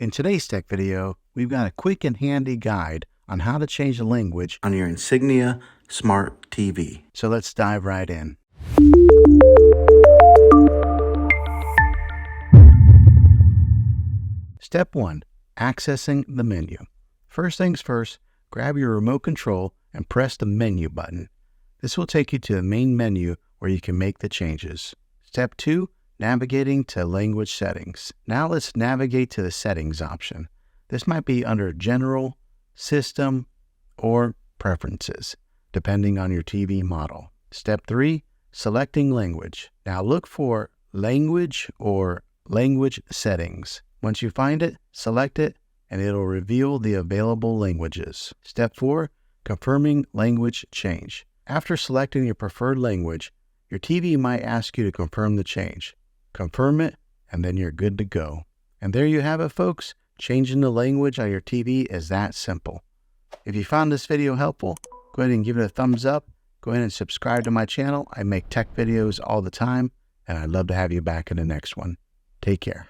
In today's tech video, we've got a quick and handy guide on how to change the language on your Insignia Smart TV. So let's dive right in. Step 1. Accessing the menu. First things first, grab your remote control and press the menu button. This will take you to the main menu where you can make the changes. Step 2. Navigating to language settings. Now let's navigate to the settings option. This might be under General, System, or Preferences, depending on your TV model. Step 3. Selecting language. Now look for Language or Language Settings. Once you find it, select it, and it'll reveal the available languages. Step 4. Confirming language change. After selecting your preferred language, your TV might ask you to confirm the change. Confirm it, and then you're good to go. And there you have it, folks. Changing the language on your TV is that simple. If you found this video helpful, go ahead and give it a thumbs up. Go ahead and subscribe to my channel. I make tech videos all the time, and I'd love to have you back in the next one. Take care.